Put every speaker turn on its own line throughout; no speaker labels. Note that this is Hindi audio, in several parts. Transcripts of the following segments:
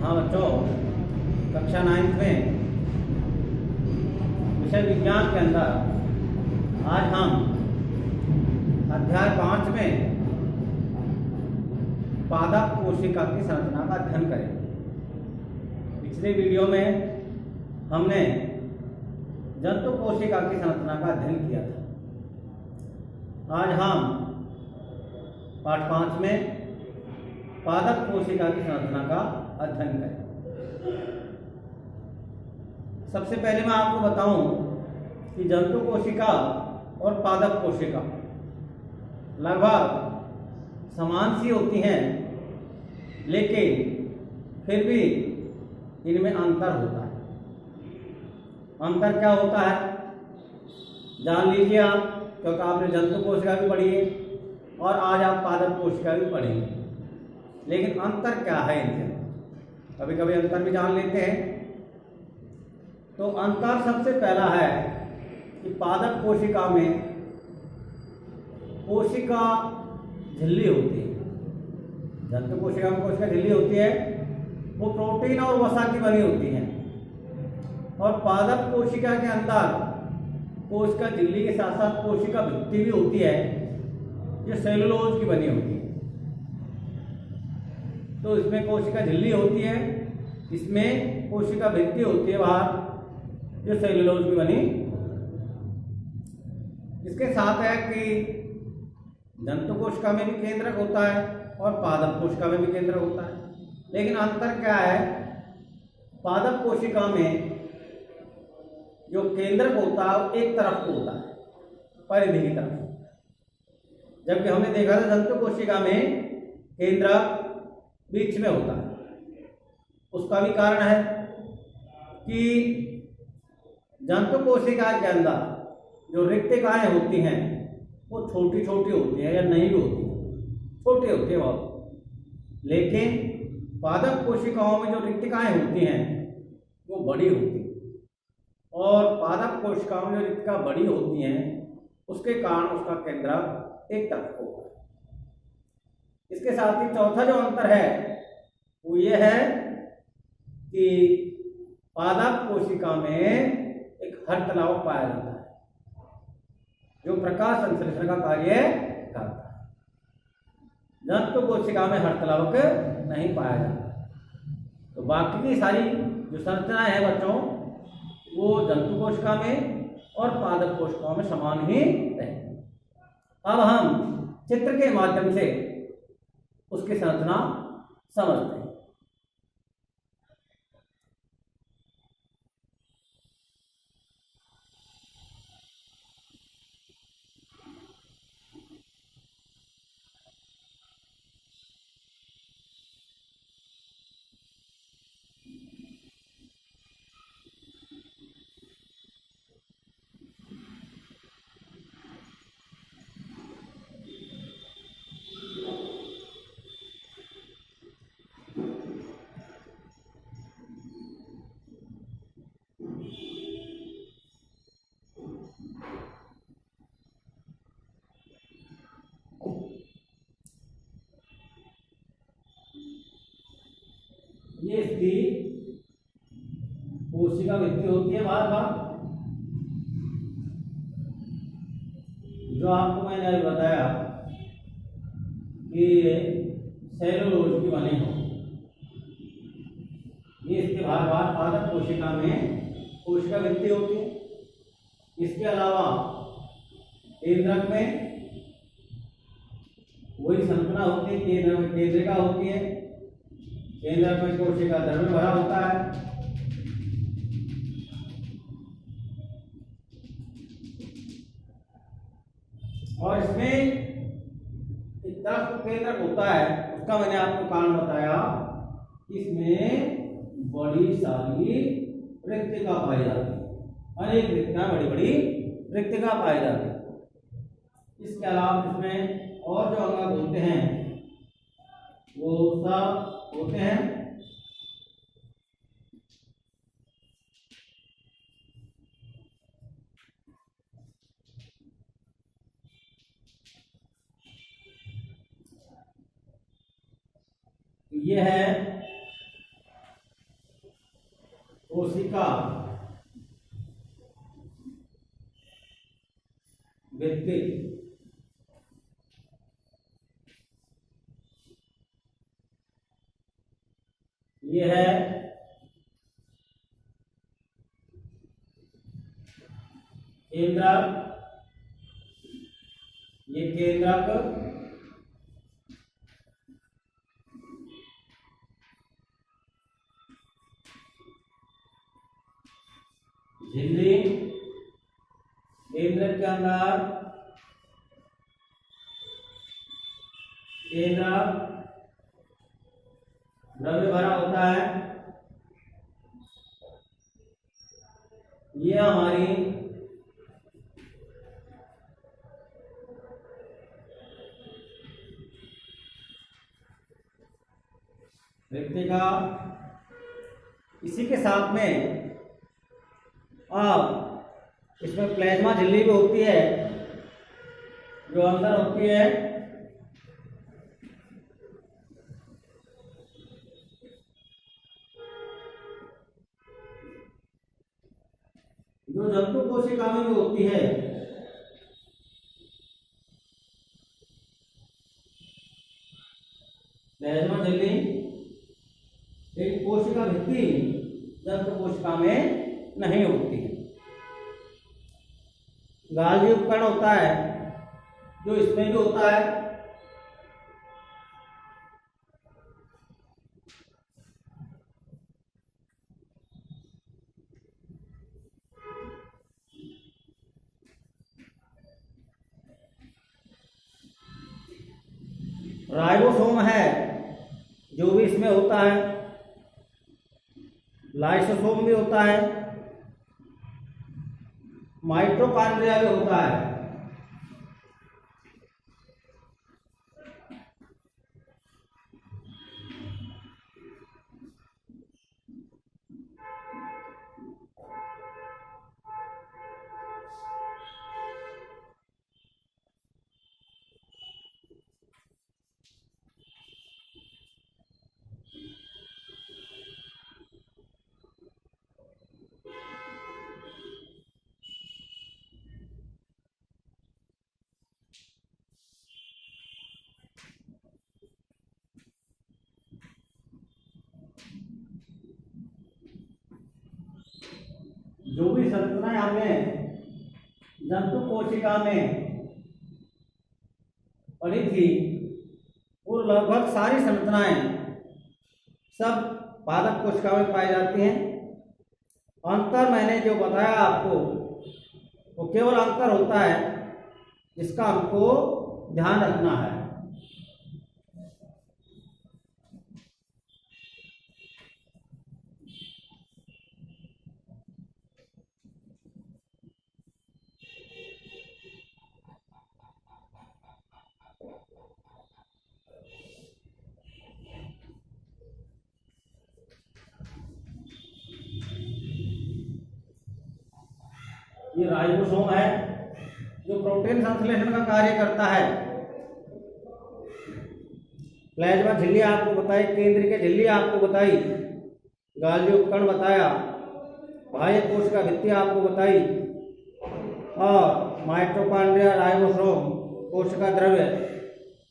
हाँ बच्चों, कक्षा 9th में विषय विज्ञान के अंदर आज हम अध्याय 5 में पादप कोशिका की संरचना का अध्ययन करेंगे। पिछले वीडियो में हमने जंतु कोशिका की संरचना का अध्ययन किया था। आज हम पाठ 5 में पादप कोशिका की संरचना का अध्ययन करें। सबसे पहले मैं आपको बताऊं कि जंतु कोशिका और पादप कोशिका लगभग समान सी होती हैं, लेकिन फिर भी इनमें अंतर होता है। अंतर क्या होता है जान लीजिए आप, क्योंकि आपने जंतु कोशिका भी पढ़ी है और आज आप पादप कोशिका भी पढ़ेंगे। लेकिन अंतर क्या है इनके, कभी कभी अंतर भी जान लेते हैं। तो अंतर सबसे पहला है कि पादप कोशिका में कोशिका झिल्ली होती है। जंतु कोशिका में कोशिका झिल्ली होती है, वो प्रोटीन और वसा की बनी होती है। और पादप कोशिका के अंदर कोशिका झिल्ली के साथ साथ कोशिका भित्ति भी होती है, जो सेलुलोज की बनी होती है। तो इसमें कोशिका झिल्ली होती है, इसमें कोशिका भित्ति होती है बाहर, जो सेलुलोज की बनी। इसके साथ है कि जंतु कोशिका में भी केंद्रक होता है और पादप कोशिका में भी केंद्रक होता है। लेकिन अंतर क्या है, पादप कोशिका में जो केंद्रक होता है वो एक तरफ को होता है, परिधि की तरफ, जबकि हमने देखा था जंतु कोशिका में केंद्रक बीच में होता है। उसका भी कारण है कि जंतु कोशिका के अंदर जो रिक्तिकाएं होती हैं वो छोटी छोटी होती हैं या नहीं भी होती हैं, छोटी होती है बहुत। लेकिन पादप कोशिकाओं में जो रिक्तिकाएं होती हैं वो बड़ी होती हैं, और पादप कोशिकाओं में जो रिक्तिका बड़ी होती हैं उसके कारण उसका केंद्रक एक तरफ होगा। इसके साथ ही चौथा जो अंतर है वो ये है कि पादप कोशिका में एक हरतलाव पाया जाता है, जो प्रकाश संश्लेषण का कार्य करता है। जंतु कोशिका में हरतलावक नहीं पाया जाता। तो बाकी की सारी जो संरचनाएं हैं बच्चों, वो जंतु कोशिका में और पादप कोशिकाओं में समान ही रहती। अब हम चित्र के माध्यम से उसकी संरचना समझते हैं। ये इसकी कोशिका भित्ति होती है बार बार, जो आपको मैंने अभी बताया कि सेलुलोज की बनी हो। ये इसके बार बार पादप कोशिका में कोशिका भित्ति होती है। इसके अलावा केंद्रक में वही संरचना होती है, केंद्र में केंद्रिका होती है। केंद्रक में कोशिका द्रव्य भरा होता है। और इसमें एक तरफ केंद्रक होता है, उसका मैंने आपको कारण बताया कि इसमें बड़ी सारी रिक्तिका पाई जाती है। अनेक रिक्तियां, बड़ी बड़ी रिक्तिका पाई जाती है। इसके अलावा इसमें और जो अंग होते हैं वो सब होते हैं। ये है कोशिका भित्ति ये है केंद्रक, ये केंद्रक, झिल्ली, केंद्रक के अंदर केंद्रक द्रव्य भरा होता है। ये हमारी मृत्तिका, इसी के साथ में अब इसमें प्लाज्मा झिल्ली भी होती है, जो अंदर होती है। जो जंतु कोशिका में भी होती है। प्लाज्मा झिल्ली एक कोशिका भित्ति जंतु कोशिका में नहीं होती है। गाल्गी उपकरण होता है जो इसमें भी होता है। राइबोसोम है जो भी इसमें होता है। लाइसोसोम भी होता है। माइटोकॉन्ड्रिया भी होता है। जो भी संरचनाएं हमने जंतु कोशिका में पढ़ी थी, वो लगभग सारी संरचनाएं सब पादप कोशिका में पाई जाती हैं। अंतर मैंने जो बताया आपको, वो केवल अंतर होता है जिसका हमको ध्यान रखना है। ये राइबोसोम है जो प्रोटीन संश्लेषण का कार्य करता है। प्लाज्मा झिल्ली आपको बताई, केंद्र के झिल्ली आपको बताई, गाल्गी उपकरण बताया, बाह्य कोशिका भित्ति आपको बताई, और माइटोकॉन्ड्रिया, राइबोसोम, कोशिका द्रव्य,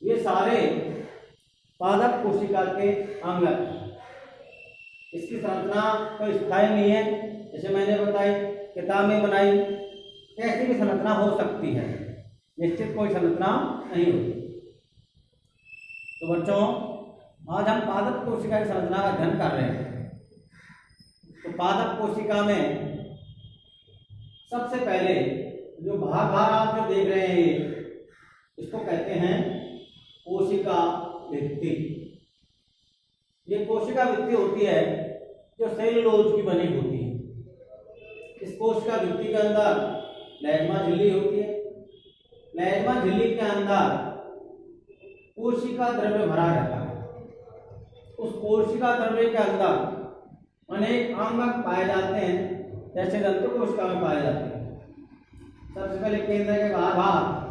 ये सारे पादप कोशिका के अंग हैं। इसकी संरचना कोई स्थायी नहीं है, जैसे मैंने बताई, किताब में बनाई, कैसी भी संरचना हो सकती है, निश्चित कोई संरचना नहीं होती। तो बच्चों, आज हम पादप कोशिका की संरचना का अध्ययन कर रहे हैं। तो पादप कोशिका में सबसे पहले जो भाग आप जो देख रहे हैं, इसको कहते हैं कोशिका भित्ति। ये कोशिका भित्ति होती है जो सेलुलोज की बनी होती है। इस कोशिका भित्ति के अंदर प्लाज्मा झिल्ली होती है। प्लाज्मा झिल्ली के अंदर कोशिका द्रव्य भरा रहता है। उस कोशिका द्रव्य के अंदर अनेक अंग पाए जाते हैं, जैसे जंतु कोशिका में पाए जाते हैं। सबसे पहले केंद्र के बाहर भाग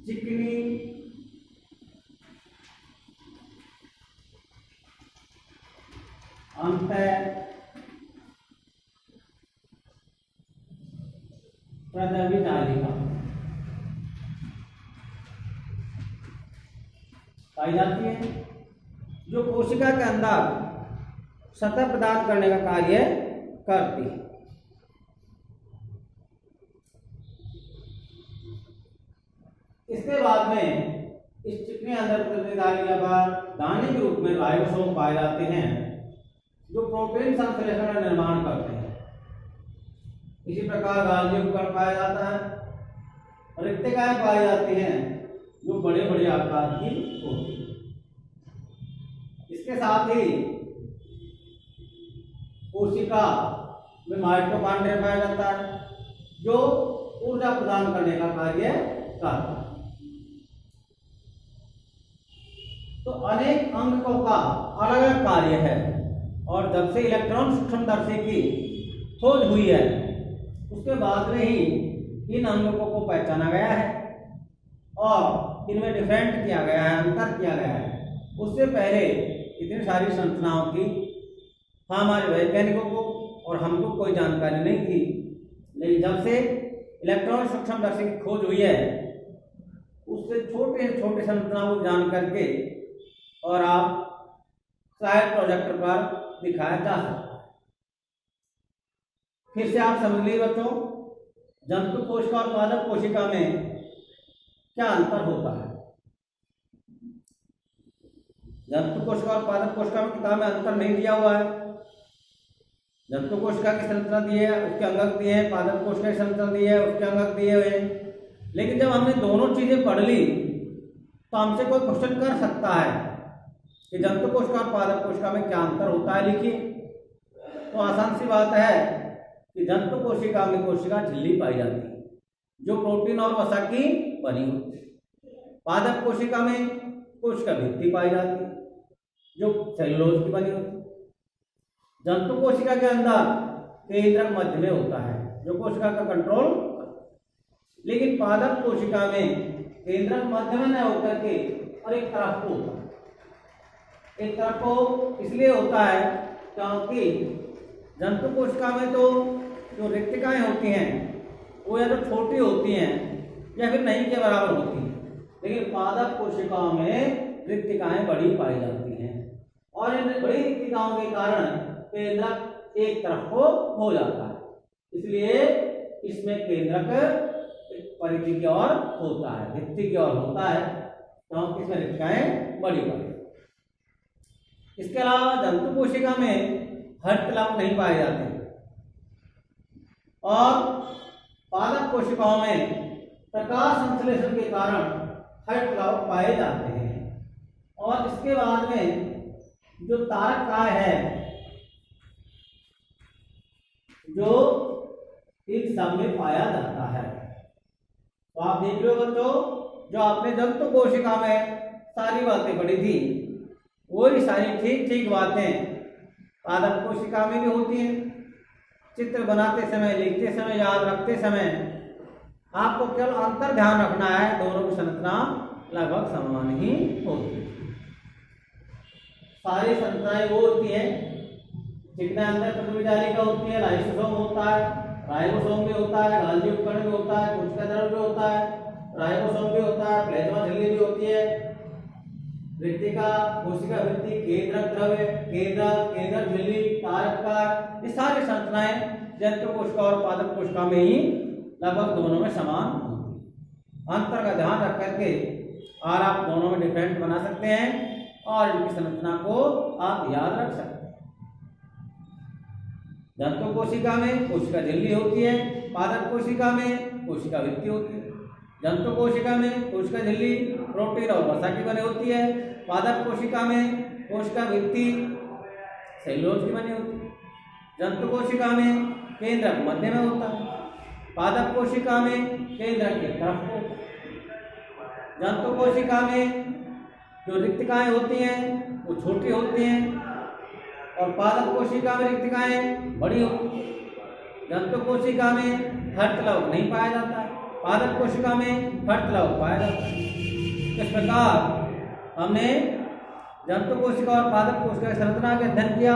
चिकनी प्रद्रव्यजालिका पाई जाती है, जो कोशिका के अंदर सतह प्रदान करने का कार्य करती है। इसके बाद में इस चिकनी अंदर प्रद्रव्यजालिका पर दाने के रूप में राइबोसोम पाए जाते हैं, जो प्रोटीन संश्लेषण का निर्माण करते हैं। इसी प्रकार गाल्गी उपकरण पाया जाता है। रिक्तिकाएं पाई जाती हैं, जो बड़े बड़े आकार की होती है। इसके साथ ही कोशिका में माइटोकॉन्ड्रिया पाया जाता है, जो ऊर्जा प्रदान करने का कार्य करता है। तो अनेक अंगकों का अलग अलग कार्य है, और जब से इलेक्ट्रॉन सूक्ष्मदर्शी की खोज हुई है, उसके बाद में ही इन अंगकों को पहचाना गया है और इनमें डिफरेंट किया गया है, अंतर किया गया है। उससे पहले इतनी सारी संरचनाओं की हमारे वैज्ञानिकों को और हमको कोई जानकारी नहीं थी, लेकिन जब से इलेक्ट्रॉन सूक्ष्मदर्शी की खोज हुई है, उससे छोटे छोटे संरचनाओं को जान करके और आप शायद प्रोजेक्टर पर दिखाया जा सकता है। फिर से आप समझ लीजिए बच्चों, जंतु कोशिका और पादप कोशिका में क्या अंतर होता है। जंतु कोशिका और पादप कोशिका में किताब में अंतर नहीं दिया हुआ है। जंतु कोशिका की संरचना दी है, उसके अंगक दिए हैं, पादप कोशिका की संरचना दी है, उसके अंगक दिए हुए हैं। लेकिन जब हमने दोनों चीजें पढ़ ली तो हमसे कोई क्वेश्चन कर सकता है कि जंतु कोशिका और पादप कोशिका में क्या अंतर होता है, लिखिए। तो आसान सी बात है कि जंतु कोशिका में कोशिका झिल्ली पाई जाती है, जो प्रोटीन और वसा की बनी होती है। पादप कोशिका में कोशिका भित्ति पाई जाती है, जो सेलुलोज की बनी होती है। जंतु कोशिका के अंदर केंद्रक मध्य में होता है, जो कोशिका का कंट्रोल। लेकिन पादप कोशिका में केंद्रक मध्य में न होकर के और एक तरफ को होता है। एक तरफ को इसलिए होता है क्योंकि जंतु कोशिका में तो जो रिक्तिकाएं होती हैं वो या तो छोटी होती हैं या फिर नहीं के बराबर होती हैं, लेकिन पादप कोशिकाओं में रिक्तिकाएं बड़ी पाई जाती हैं, और इन बड़ी रिक्तिकाओं के कारण केंद्रक एक तरफ को हो जाता है। इसलिए इसमें केंद्रक परिधि की ओर होता है, भित्ति की ओर होता है, क्योंकि इसमें रिक्तिकाएं बड़ी पाई। इसके अलावा जंतु कोशिका में हरित लवक नहीं पाए जाते, और पादप कोशिकाओं में प्रकाश संश्लेषण के कारण हरित लवक पाए जाते हैं। और इसके बाद में जो तारक काय है, जो इन सब में पाया जाता है। तो आप देख रहे हो बच्चों, जो आपने जंतु कोशिका में सारी बातें पढ़ी थी, वही सारी ठीक ठीक बातें पादप कोशिका में भी होती हैं। चित्र बनाते समय, लिखते समय, याद रखते समय आपको केवल अंतर ध्यान रखना है, दोनों की संरचना लगभग समान ही होती है। सारी संरचनाएं वो होती हैं, चिकने अंदर प्रद्रव्यजालिका होती है, लाइसोसोम होता है, राइबोसोम भी होता है, गाल्गी उपकरण भी होता है, कोशिका द्रव्य भी होता है, राइबोसोम भी होता है, प्लाज्मा झिल्ली भी होती है, रिक्तिका, कोशिका भित्ति, केंद्रक द्रव्य, केंद्रक झिल्ली, तारक काय, ये सारी संरचनाएं जंतु कोशिका और पादप कोशिका में ही लगभग दोनों में समान होती है। अंतर का ध्यान रख करके और आप दोनों में डिफरेंट बना सकते हैं और इनकी संरचना को आप याद रख सकते हैं। जंतु कोशिका में कोशिका झिल्ली होती है, पादप कोशिका में कोशिका भित्ति होती है। जंतु कोशिका में कोशिका झिल्ली प्रोटीन और वसा की बनी होती है, पादप कोशिका में कोशिका भित्ति सेलुलोज की बनी होती है। जंतु कोशिका में केंद्रक मध्य में होता है, पादप कोशिका में केंद्रक एक तरफ होता है। जंतु कोशिका में जो रिक्तिकाएं होती हैं वो छोटी होती हैं, और पादप कोशिका में रिक्तिकाएं बड़ी होती हैं। जंतु कोशिका में हरित लवक नहीं पाया जाता है, पादप कोशिका में हरित लवक पाया जाता है। इस प्रकार हमने जंतु कोशिका और पादप कोशिका की संरचना का अध्ययन किया,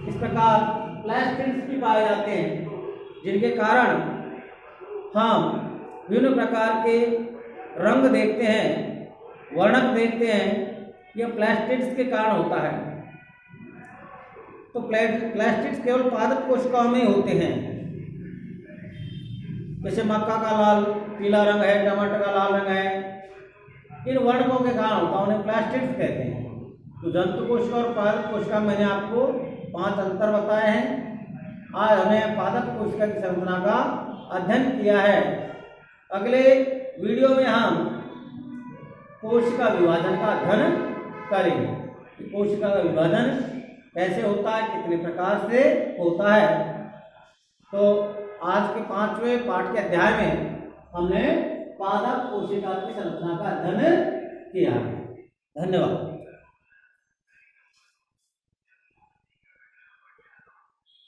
इस प्रकार प्लास्टिड्स भी पाए जाते हैं, जिनके कारण हम विभिन्न प्रकार के रंग देखते हैं, वर्णक देखते हैं, यह प्लास्टिड्स के कारण होता है। तो प्लास्टिड्स केवल पादप कोशिकाओं में होते हैं। जैसे मक्का का लाल पीला रंग है, टमाटर का लाल रंग है, इन वर्णकों के कारण होता है, उन्हें प्लास्टिड्स कहते हैं। तो जंतु कोशिका और पादप कोशिका मैंने आपको 5 अंतर बताए हैं। आज हमने पादप कोशिका की संरचना का अध्ययन किया है। अगले वीडियो में हम कोशिका विभाजन का अध्ययन करेंगे। कोशिका का विभाजन कैसे होता है, कितने प्रकार से होता है। तो आज के 5वें पाठ के अध्याय में हमने पादप कोशिका की संरचना का अध्ययन किया। धन्यवाद।